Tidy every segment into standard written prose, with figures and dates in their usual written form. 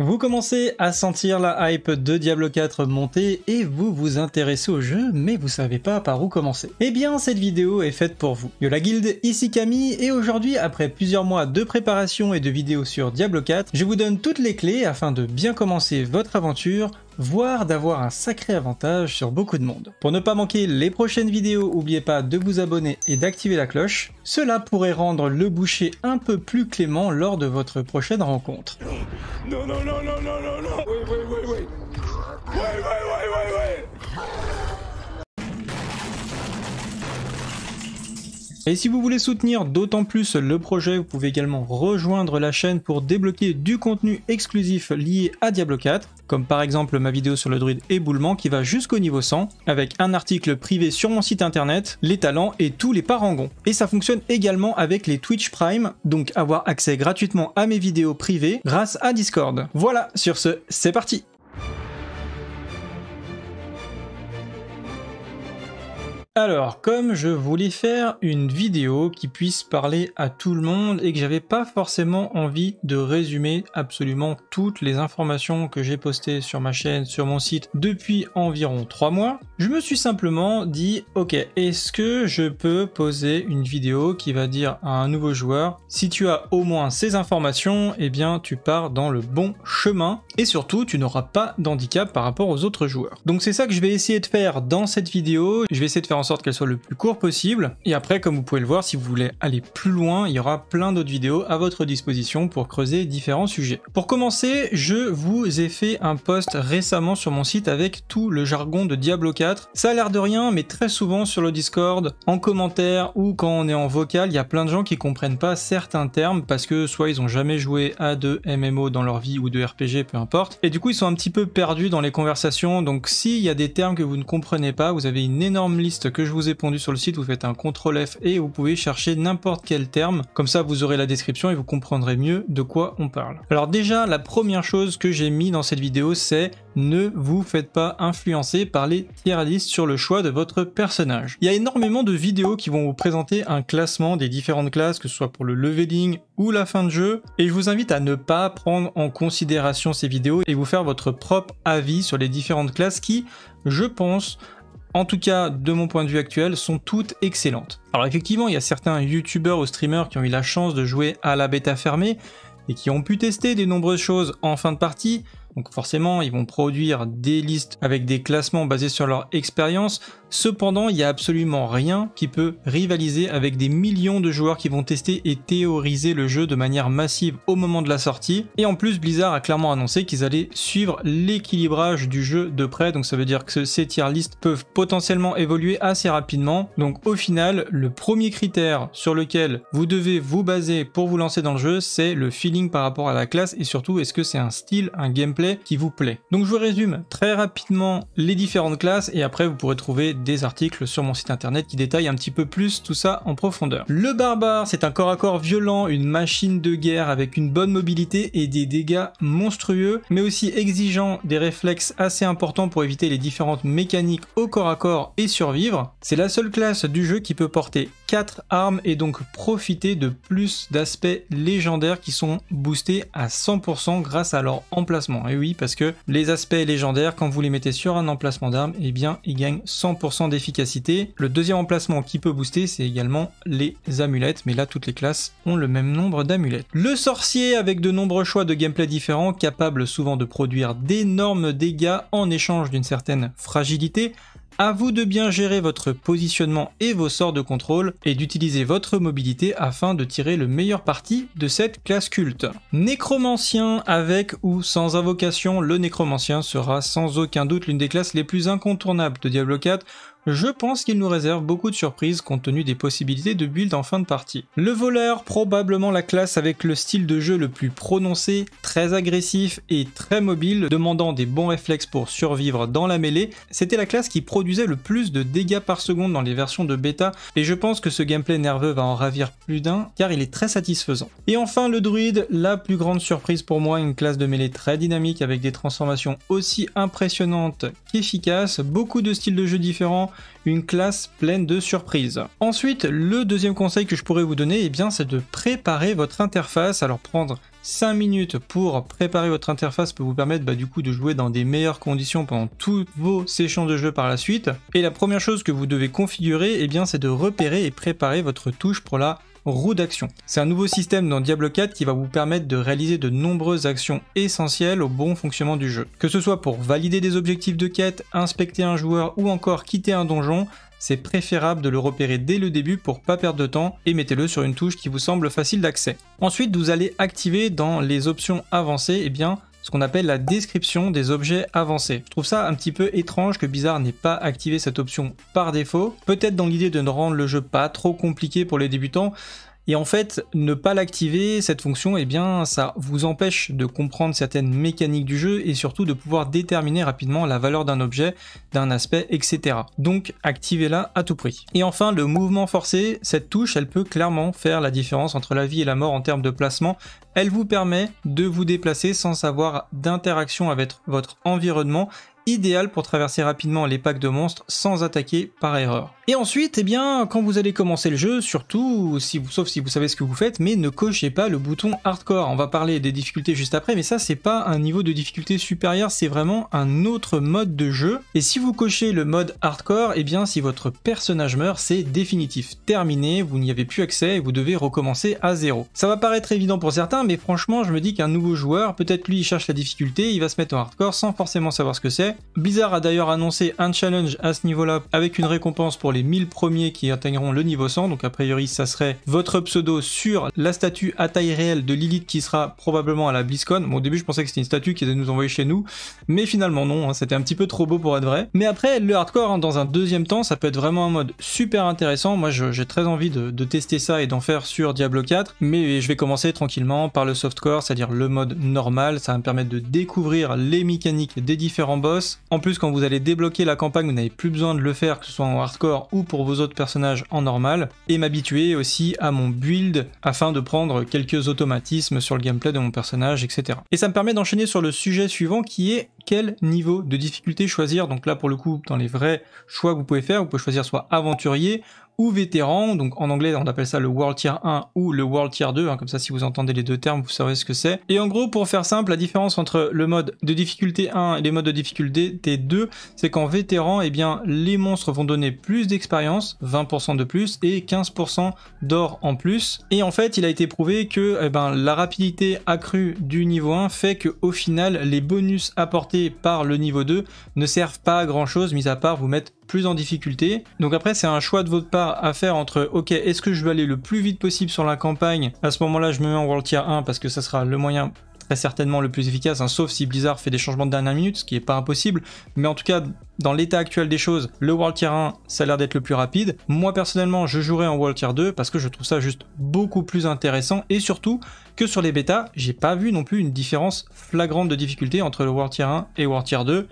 Vous commencez à sentir la hype de Diablo 4 monter et vous vous intéressez au jeu mais vous savez pas par où commencer. Eh bien cette vidéo est faite pour vous. Yo la guilde, ici Camille et aujourd'hui après plusieurs mois de préparation et de vidéos sur Diablo 4, je vous donne toutes les clés afin de bien commencer votre aventure, voire d'avoir un sacré avantage sur beaucoup de monde. Pour ne pas manquer les prochaines vidéos, n'oubliez pas de vous abonner et d'activer la cloche. Cela pourrait rendre le boucher un peu plus clément lors de votre prochaine rencontre. Non, non, non, non, non, non, non. Oui. Et si vous voulez soutenir d'autant plus le projet, vous pouvez également rejoindre la chaîne pour débloquer du contenu exclusif lié à Diablo 4, comme par exemple ma vidéo sur le druide éboulement qui va jusqu'au niveau 100, avec un article privé sur mon site internet, les talents et tous les parangons. Et ça fonctionne également avec les Twitch Prime, donc avoir accès gratuitement à mes vidéos privées grâce à Discord. Voilà, sur ce, c'est parti! Alors, comme je voulais faire une vidéo qui puisse parler à tout le monde et que j'avais pas forcément envie de résumer absolument toutes les informations que j'ai postées sur ma chaîne, sur mon site depuis environ 3 mois, je me suis simplement dit, ok, est-ce que je peux poser une vidéo qui va dire à un nouveau joueur, si tu as au moins ces informations, eh bien tu pars dans le bon chemin et surtout tu n'auras pas d'handicap par rapport aux autres joueurs. Donc c'est ça que je vais essayer de faire dans cette vidéo, je vais essayer de faire en sorte qu'elle soit le plus court possible. Et après, comme vous pouvez le voir, si vous voulez aller plus loin, il y aura plein d'autres vidéos à votre disposition pour creuser différents sujets. Pour commencer, je vous ai fait un post récemment sur mon site avec tout le jargon de Diablo 4. Ça a l'air de rien, mais très souvent sur le Discord, en commentaire ou quand on est en vocal, il y a plein de gens qui comprennent pas certains termes parce que soit ils ont jamais joué à de MMO dans leur vie ou de RPG, peu importe. Et du coup, ils sont un petit peu perdus dans les conversations. Donc s'il y a des termes que vous ne comprenez pas, vous avez une énorme liste que je vous ai pondu sur le site, vous faites un CTRL F et vous pouvez chercher n'importe quel terme, comme ça vous aurez la description et vous comprendrez mieux de quoi on parle. Alors déjà, la première chose que j'ai mis dans cette vidéo, c'est ne vous faites pas influencer par les tier lists sur le choix de votre personnage. Il y a énormément de vidéos qui vont vous présenter un classement des différentes classes, que ce soit pour le leveling ou la fin de jeu, et je vous invite à ne pas prendre en considération ces vidéos et vous faire votre propre avis sur les différentes classes qui, je pense, en tout cas de mon point de vue actuel, sont toutes excellentes. Alors effectivement, il y a certains youtubeurs ou streamers qui ont eu la chance de jouer à la bêta fermée et qui ont pu tester de nombreuses choses en fin de partie. Donc forcément, ils vont produire des listes avec des classements basés sur leur expérience. Cependant, il n'y a absolument rien qui peut rivaliser avec des millions de joueurs qui vont tester et théoriser le jeu de manière massive au moment de la sortie. Et en plus, Blizzard a clairement annoncé qu'ils allaient suivre l'équilibrage du jeu de près. Donc ça veut dire que ces tier lists peuvent potentiellement évoluer assez rapidement. Donc au final, le premier critère sur lequel vous devez vous baser pour vous lancer dans le jeu, c'est le feeling par rapport à la classe et surtout, est-ce que c'est un style, un gameplay qui vous plaît. Donc je vous résume très rapidement les différentes classes et après vous pourrez trouver des articles sur mon site internet qui détaillent un petit peu plus tout ça en profondeur. Le barbare, c'est un corps à corps violent, une machine de guerre avec une bonne mobilité et des dégâts monstrueux, mais aussi exigeant des réflexes assez importants pour éviter les différentes mécaniques au corps à corps et survivre. C'est la seule classe du jeu qui peut porter 4 armes et donc profiter de plus d'aspects légendaires qui sont boostés à 100% grâce à leur emplacement. Et oui, parce que les aspects légendaires, quand vous les mettez sur un emplacement d'armes, eh bien, ils gagnent 100% d'efficacité. Le deuxième emplacement qui peut booster, c'est également les amulettes, mais là, toutes les classes ont le même nombre d'amulettes. Le sorcier, avec de nombreux choix de gameplay différents, capable souvent de produire d'énormes dégâts en échange d'une certaine fragilité. À vous de bien gérer votre positionnement et vos sorts de contrôle et d'utiliser votre mobilité afin de tirer le meilleur parti de cette classe culte. Nécromancien, avec ou sans invocation, le nécromancien sera sans aucun doute l'une des classes les plus incontournables de Diablo 4. Je pense qu'il nous réserve beaucoup de surprises compte tenu des possibilités de build en fin de partie. Le voleur, probablement la classe avec le style de jeu le plus prononcé, très agressif et très mobile, demandant des bons réflexes pour survivre dans la mêlée. C'était la classe qui produisait le plus de dégâts par seconde dans les versions de bêta et je pense que ce gameplay nerveux va en ravir plus d'un car il est très satisfaisant. Et enfin le druide, la plus grande surprise pour moi, une classe de mêlée très dynamique avec des transformations aussi impressionnantes qu'efficaces, beaucoup de styles de jeu différents, une classe pleine de surprises. Ensuite, le deuxième conseil que je pourrais vous donner, eh bien, c'est de préparer votre interface, alors prendre 5 minutes pour préparer votre interface peut vous permettre du coup de jouer dans des meilleures conditions pendant toutes vos sessions de jeu par la suite. Et la première chose que vous devez configurer, eh bien, c'est de repérer et préparer votre touche pour la roue d'action. C'est un nouveau système dans Diablo 4 qui va vous permettre de réaliser de nombreuses actions essentielles au bon fonctionnement du jeu. Que ce soit pour valider des objectifs de quête, inspecter un joueur ou encore quitter un donjon, c'est préférable de le repérer dès le début pour pas perdre de temps et mettez-le sur une touche qui vous semble facile d'accès. Ensuite, vous allez activer dans les options avancées, eh bien, ce qu'on appelle la description des objets avancés. Je trouve ça un petit peu étrange que Blizzard n'ait pas activé cette option par défaut, peut-être dans l'idée de ne rendre le jeu pas trop compliqué pour les débutants. Et en fait, ne pas l'activer, cette fonction, eh bien, ça vous empêche de comprendre certaines mécaniques du jeu et surtout de pouvoir déterminer rapidement la valeur d'un objet, d'un aspect, etc. Donc, activez-la à tout prix. Et enfin, le mouvement forcé, cette touche, elle peut clairement faire la différence entre la vie et la mort en termes de placement. Elle vous permet de vous déplacer sans avoir d'interaction avec votre environnement, idéal pour traverser rapidement les packs de monstres sans attaquer par erreur. Et ensuite, eh bien, quand vous allez commencer le jeu, surtout, sauf si vous savez ce que vous faites, mais ne cochez pas le bouton hardcore. On va parler des difficultés juste après, mais ça, c'est pas un niveau de difficulté supérieur, c'est vraiment un autre mode de jeu. Et si vous cochez le mode hardcore, eh bien, si votre personnage meurt, c'est définitif, terminé, vous n'y avez plus accès et vous devez recommencer à zéro. Ça va paraître évident pour certains, mais franchement, je me dis qu'un nouveau joueur, peut-être lui, il cherche la difficulté, il va se mettre en hardcore sans forcément savoir ce que c'est. Blizzard a d'ailleurs annoncé un challenge à ce niveau-là avec une récompense pour les 1000 premiers qui atteindront le niveau 100, donc a priori ça serait votre pseudo sur la statue à taille réelle de Lilith qui sera probablement à la BlizzCon. Bon, au début je pensais que c'était une statue qu'ils allaient nous envoyer chez nous, mais finalement non, c'était un petit peu trop beau pour être vrai. Mais après le hardcore, dans un deuxième temps, ça peut être vraiment un mode super intéressant. Moi j'ai très envie de tester ça et d'en faire sur Diablo 4, mais je vais commencer tranquillement par le softcore, c'est-à-dire le mode normal. Ça va me permettre de découvrir les mécaniques des différents boss. En plus, quand vous allez débloquer la campagne, vous n'avez plus besoin de le faire, que ce soit en hardcore ou pour vos autres personnages en normal, et m'habituer aussi à mon build afin de prendre quelques automatismes sur le gameplay de mon personnage, etc. Et ça me permet d'enchaîner sur le sujet suivant qui est quel niveau de difficulté choisir. Donc là, pour le coup, dans les vrais choix que vous pouvez faire, vous pouvez choisir soit aventurier ou vétéran, donc en anglais on appelle ça le World Tier 1 ou le World Tier 2, comme ça si vous entendez les deux termes vous saurez ce que c'est. Et en gros, pour faire simple, la différence entre le mode de difficulté 1 et les modes de difficulté 2, c'est qu'en vétéran, eh bien, les monstres vont donner plus d'expérience, 20% de plus, et 15% d'or en plus. Et en fait, il a été prouvé que la rapidité accrue du niveau 1 fait que au final, les bonus apportés par le niveau 2 ne servent pas à grand chose, mis à part vous mettre plus en difficulté. Donc après, c'est un choix de votre part à faire entre ok, est-ce que je veux aller le plus vite possible sur la campagne? À ce moment-là, je me mets en World Tier 1 parce que ça sera le moyen très certainement le plus efficace, sauf si Blizzard fait des changements de dernière minute, ce qui n'est pas impossible. Mais en tout cas, dans l'état actuel des choses, le World Tier 1, ça a l'air d'être le plus rapide. Moi, personnellement, je jouerai en World Tier 2 parce que je trouve ça juste beaucoup plus intéressant et surtout que sur les bêtas, j'ai pas vu non plus une différence flagrante de difficulté entre le World Tier 1 et World Tier 2.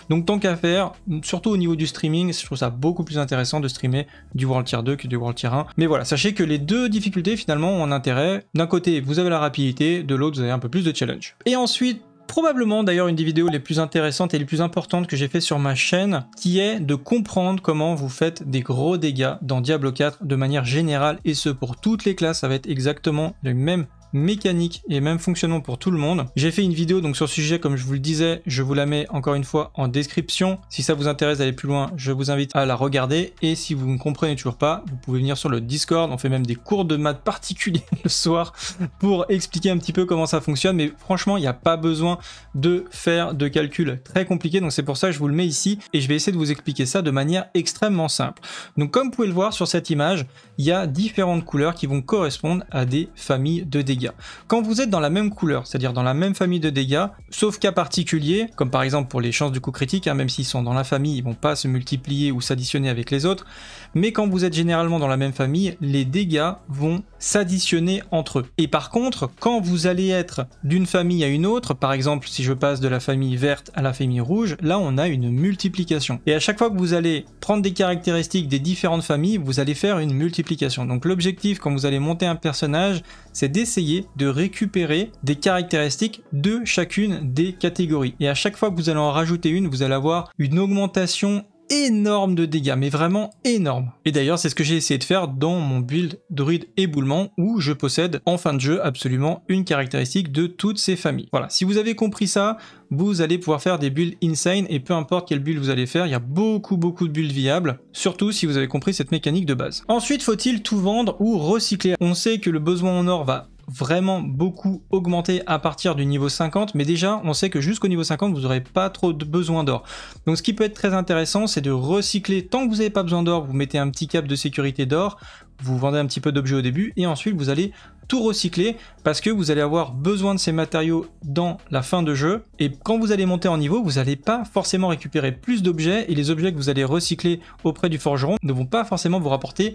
Donc tant qu'à faire, surtout au niveau du streaming, je trouve ça beaucoup plus intéressant de streamer du World Tier 2 que du World Tier 1. Mais voilà, sachez que les deux difficultés finalement ont un intérêt. D'un côté, vous avez la rapidité, de l'autre, vous avez un peu plus de challenge. Et ensuite, probablement d'ailleurs une des vidéos les plus intéressantes et les plus importantes que j'ai fait sur ma chaîne, qui est de comprendre comment vous faites des gros dégâts dans Diablo 4 de manière générale, et ce pour toutes les classes. Ça va être exactement le même mécanique et même fonctionnement pour tout le monde. J'ai fait une vidéo donc sur ce sujet, comme je vous le disais, je vous la mets encore une fois en description. Si ça vous intéresse d'aller plus loin, je vous invite à la regarder, et si vous ne comprenez toujours pas, vous pouvez venir sur le Discord, on fait même des cours de maths particuliers le soir pour expliquer un petit peu comment ça fonctionne, mais franchement il n'y a pas besoin de faire de calculs très compliqués, donc c'est pour ça que je vous le mets ici, et je vais essayer de vous expliquer ça de manière extrêmement simple. Donc comme vous pouvez le voir sur cette image, il y a différentes couleurs qui vont correspondre à des familles de dégâts. Quand vous êtes dans la même couleur, c'est-à-dire dans la même famille de dégâts, sauf cas particulier, comme par exemple pour les chances du coup critique, même s'ils sont dans la famille, ils vont pas se multiplier ou s'additionner avec les autres, mais quand vous êtes généralement dans la même famille, les dégâts vont s'additionner entre eux. Et par contre, quand vous allez être d'une famille à une autre, par exemple si je passe de la famille verte à la famille rouge, là on a une multiplication. Et à chaque fois que vous allez prendre des caractéristiques des différentes familles, vous allez faire une multiplication. Donc l'objectif quand vous allez monter un personnage, c'est d'essayer de récupérer des caractéristiques de chacune des catégories. Et à chaque fois que vous allez en rajouter une, vous allez avoir une augmentation énorme de dégâts, mais vraiment énorme. Et d'ailleurs, c'est ce que j'ai essayé de faire dans mon build druide éboulement, où je possède en fin de jeu absolument une caractéristique de toutes ces familles. Voilà, si vous avez compris ça, vous allez pouvoir faire des builds insane, et peu importe quel build vous allez faire, il y a beaucoup de builds viables, surtout si vous avez compris cette mécanique de base. Ensuite, faut-il tout vendre ou recycler? On sait que le besoin en or va vraiment beaucoup augmenter à partir du niveau 50, mais déjà on sait que jusqu'au niveau 50 vous n'aurez pas trop de besoin d'or. Donc ce qui peut être très intéressant, c'est de recycler. Tant que vous n'avez pas besoin d'or, vous mettez un petit cap de sécurité d'or, vous vendez un petit peu d'objets au début, et ensuite vous allez tout recycler, parce que vous allez avoir besoin de ces matériaux dans la fin de jeu, et quand vous allez monter en niveau, vous n'allez pas forcément récupérer plus d'objets, et les objets que vous allez recycler auprès du forgeron ne vont pas forcément vous rapporter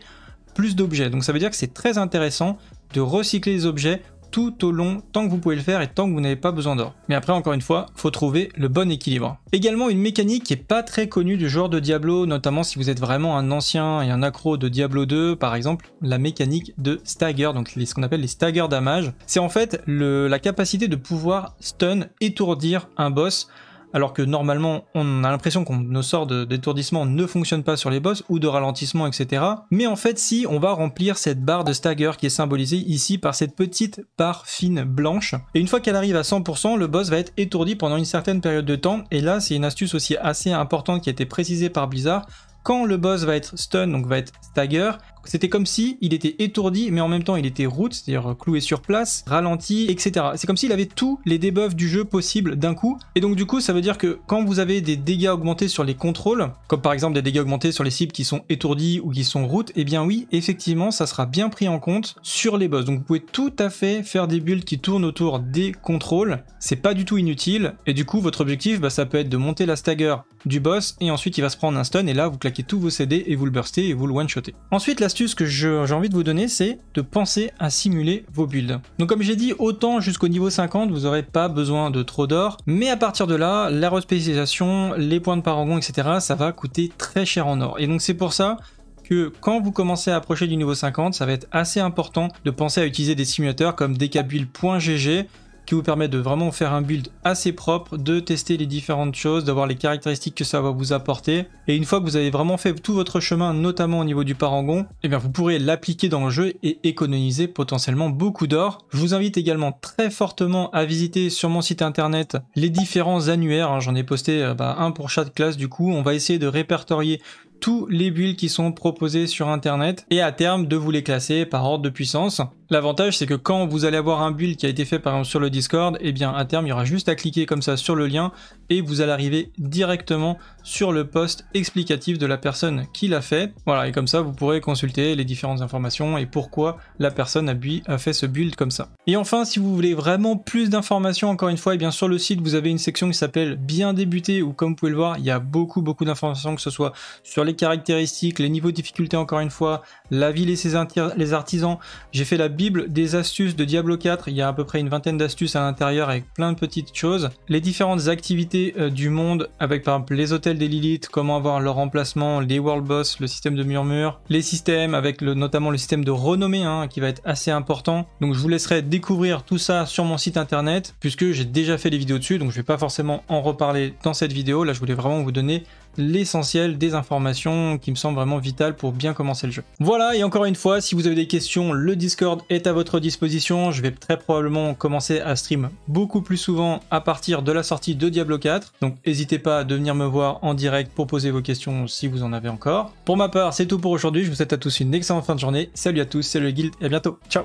plus d'objets. Donc ça veut dire que c'est très intéressant de recycler les objets tout au long, tant que vous pouvez le faire et tant que vous n'avez pas besoin d'or. Mais après, encore une fois, faut trouver le bon équilibre. Également, une mécanique qui est pas très connue du joueur de Diablo, notamment si vous êtes vraiment un ancien et un accro de Diablo 2, par exemple, la mécanique de stagger, donc ce qu'on appelle les stagger damage. C'est en fait la capacité de pouvoir stun, étourdir un boss, alors que normalement on a l'impression que nos sorts d'étourdissement ne fonctionnent pas sur les boss, ou de ralentissement, etc. Mais en fait si, on va remplir cette barre de stagger qui est symbolisée ici par cette petite barre fine blanche, et une fois qu'elle arrive à 100%, le boss va être étourdi pendant une certaine période de temps, et là c'est une astuce aussi assez importante qui a été précisée par Blizzard. Quand le boss va être stun, donc va être stagger, c'était comme si il était étourdi, mais en même temps il était root, c'est-à-dire cloué sur place, ralenti, etc. C'est comme s'il avait tous les debuffs du jeu possibles d'un coup. Et donc du coup ça veut dire que quand vous avez des dégâts augmentés sur les contrôles, comme par exemple des dégâts augmentés sur les cibles qui sont étourdies ou qui sont root, et bien oui, effectivement ça sera bien pris en compte sur les boss. Donc vous pouvez tout à fait faire des builds qui tournent autour des contrôles, c'est pas du tout inutile, et du coup votre objectif ça peut être de monter la stagger du boss, et ensuite il va se prendre un stun, et là vous claquez tous vos CD et vous le burstez et vous le one-shotez. Ensuite l'astuce que j'ai envie de vous donner, c'est de penser à simuler vos builds. Donc comme j'ai dit, autant jusqu'au niveau 50 vous n'aurez pas besoin de trop d'or, mais à partir de là, la respécialisation, les points de parangon, etc. ça va coûter très cher en or. Et donc c'est pour ça que quand vous commencez à approcher du niveau 50, ça va être assez important de penser à utiliser des simulateurs comme dkbuild.gg, qui vous permet de vraiment faire un build assez propre, de tester les différentes choses, d'avoir les caractéristiques que ça va vous apporter. Et une fois que vous avez vraiment fait tout votre chemin, notamment au niveau du parangon, eh bien vous pourrez l'appliquer dans le jeu et économiser potentiellement beaucoup d'or. Je vous invite également très fortement à visiter sur mon site internet les différents annuaires. J'en ai posté un pour chaque classe, du coup on va essayer de répertorier tous les builds qui sont proposés sur internet et à terme de vous les classer par ordre de puissance. L'avantage c'est que quand vous allez avoir un build qui a été fait par exemple sur le Discord, et bien à terme il y aura juste à cliquer comme ça sur le lien et vous allez arriver directement sur le post explicatif de la personne qui l'a fait. Voilà, et comme ça vous pourrez consulter les différentes informations et pourquoi la personne a fait ce build comme ça. Et enfin, si vous voulez vraiment plus d'informations, encore une fois, et bien sur le site vous avez une section qui s'appelle bien débuter, où comme vous pouvez le voir il y a beaucoup d'informations, que ce soit sur les caractéristiques, les niveaux de difficulté, encore une fois, la ville et les artisans. J'ai fait la bible des astuces de Diablo 4, il y a à peu près une vingtaine d'astuces à l'intérieur avec plein de petites choses. Les différentes activités du monde, avec par exemple les hôtels des Lilith, comment avoir leur emplacement, les world boss, le système de murmure, les systèmes avec notamment le système de renommée qui va être assez important. Donc je vous laisserai découvrir tout ça sur mon site internet, puisque j'ai déjà fait des vidéos dessus, donc je vais pas forcément en reparler dans cette vidéo. Là je voulais vraiment vous donner l'essentiel des informations qui me semblent vraiment vitales pour bien commencer le jeu. Voilà, et encore une fois, si vous avez des questions, le Discord est à votre disposition. Je vais très probablement commencer à stream beaucoup plus souvent à partir de la sortie de Diablo 4, donc n'hésitez pas de venir me voir en direct pour poser vos questions si vous en avez encore. Pour ma part, c'est tout pour aujourd'hui, je vous souhaite à tous une excellente fin de journée, salut à tous, c'est le Guild et à bientôt, ciao.